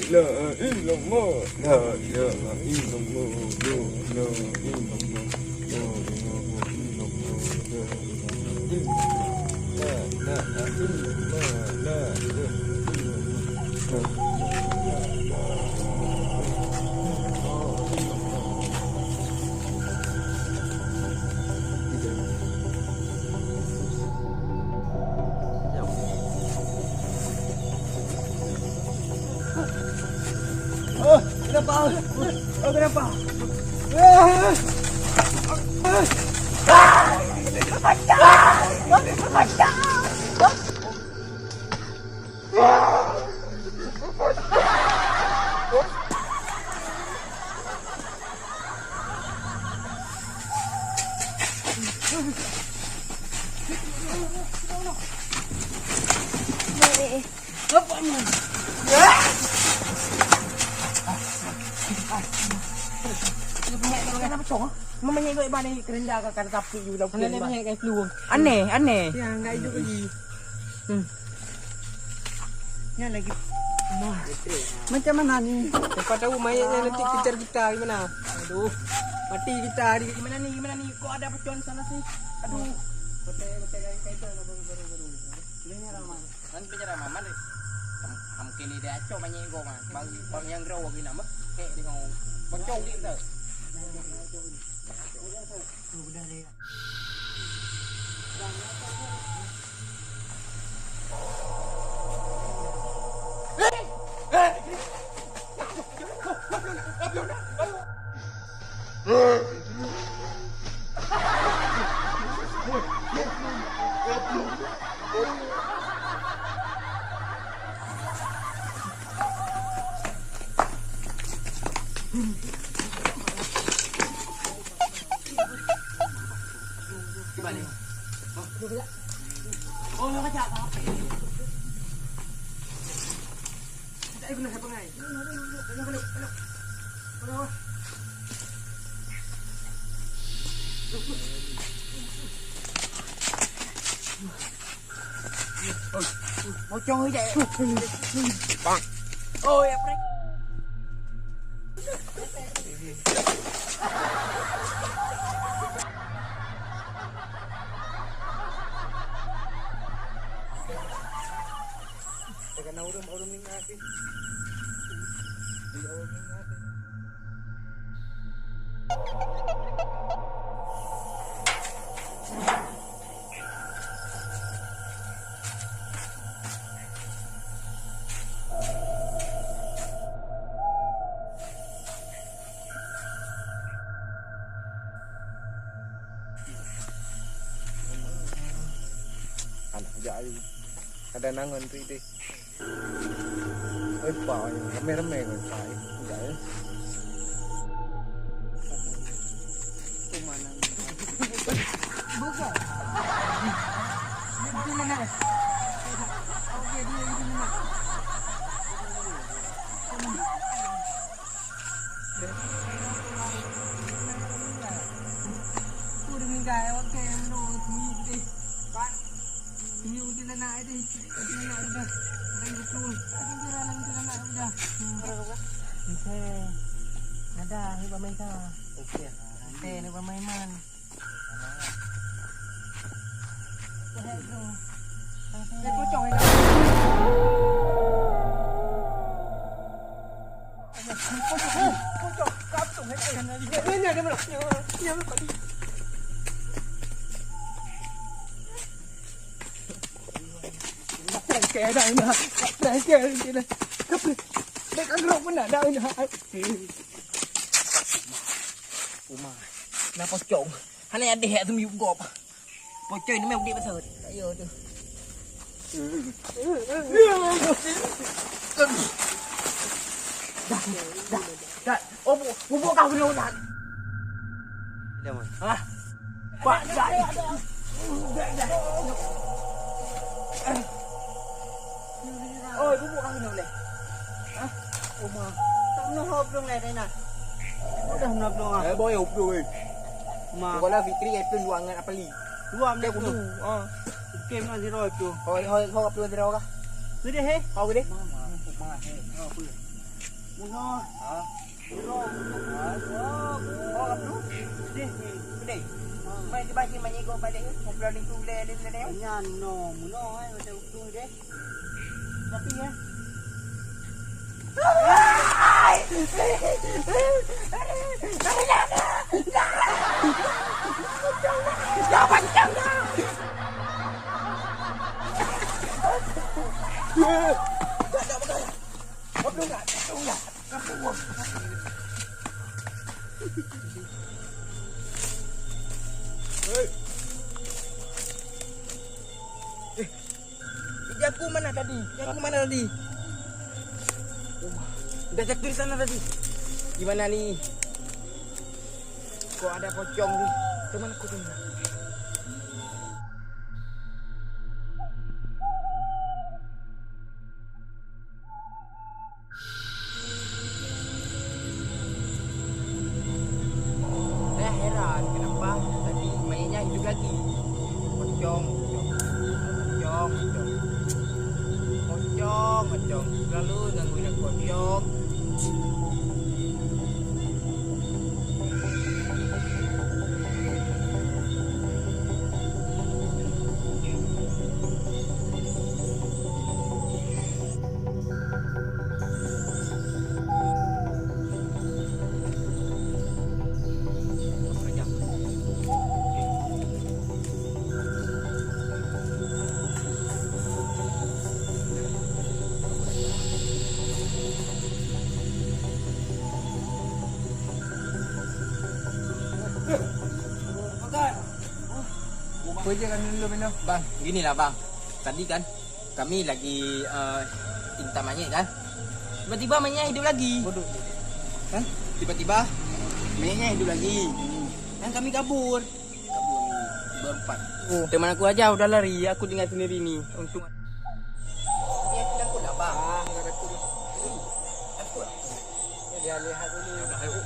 ilaha illallah, la ilaha illallah, la ilaha illallah, la ilaha illallah, la ilaha illallah, la ilaha Kenapa? Oh, kenapa? Mamanya ikut ibadah kerendah kata tapi juga Mana ni banyak kayak flu. Aneh. Ya, enggak hidup lagi. Ya lagi. Macam mana ni? Siapa tahu mayatnya nanti kejar kita gimana? Aduh. Mati kita hari. Gimana nih? Kok ada pecon sana sih? Aduh. Betul kayak itu baru. Ini ramah. Kan bicara mama deh. Ham kini dia acok banyak ego mah. Bang yang draw gini nama. Kayak di ngau. Pecong gitu. Udah deh. Oh, yang kacak apa? Kita ikut siapa ngai? Pocong aja. Bang. Oh, ya, Prek. Teka na urum ning ati. Di urum ning ati. Anak jai. Ada nangon tu ide. Ôi bò rame rồi phải vậy. Bước rồi. Đi lên này. Ok đi lên này. Tôi đừng gài ok em đồ thúi đi. Bạn. Thúi đi lên này đi. Đi lên này đi. Đây betul. Kita nak udah. Bisa. Ada ni pemain ka. Okey. Nanti ni pemain man. Dia pocong ni. Pocong. Kaptung ni. Ni dia mana? Ni apa tadi? Kẻ đây nè, đây kẻ đây này, cấp đi, đây ăn rau bên đây nè. Uma, na pocong. Hanya ada hek tu miuk gop. Pocong ni memang dia besar. Tak ya tu. Dah. Oh, bubuk kau kena ulat. Dia mah. Hah? Pak, dah. Ôi, bubuk kau kena ulat. Hah? Uma, tak nak hop dong lai dah. Dah nak dong ah. Eh, boy up rồi. Ma, Kau lah fikri itu luangan apa li? luam Dia dah kudu. tu. Kem nak zero tu. Hoi, kau upload dia kah? Tu dia he. Kau gede? Muno. Ha? Biro. Oh, kapro. Gede. May di ba si manyigo balik ni? Ngobrol din tule din na yun. Ayan, no. Muno, ay. Wala utong deh. Tapi ya. Jago mana tadi? Jago mana tadi? Udah jatuh di sana tadi. Gimana nih? Kok ada pocong nih? Cuman aku dengar. Saya heran kenapa tadi mainnya hidup lagi. Pocong, pocong, pocong, pocong, pocong. Selalu gangguin aku pocong. Pwede kan dulu minum. Bang, gini lah bang. Tadi kan kami lagi cinta monyet kan. Tiba-tiba monyetnya hidup lagi. Bodoh. Kan? Tiba-tiba monyetnya hidup lagi. Dan kami kabur. Kabur nih berempat. Oh. Teman aku aja udah lari. Aku tinggal sendiri nih. Untung. Dia bilang aku dah bang. Enggak ada kurus. Aku lah. Dia lihat dulu. Udah ayo.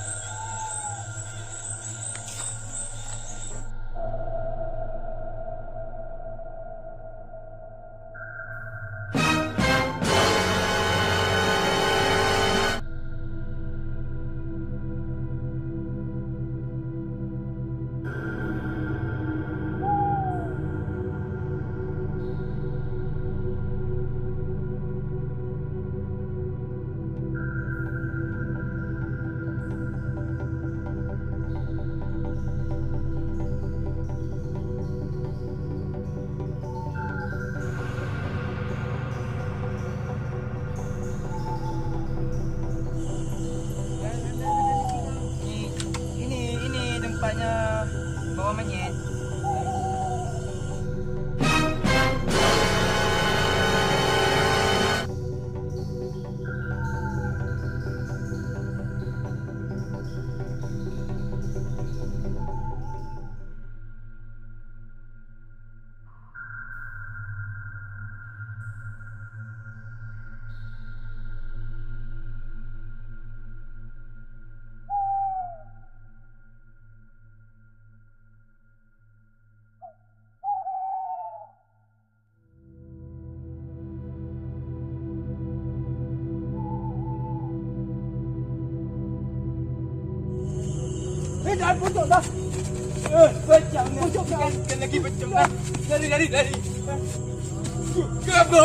Ini tempatnya bawa monyet. Dah pocong dah. Pocong dah. Kan lagi pocong dah. Lari. Kabur.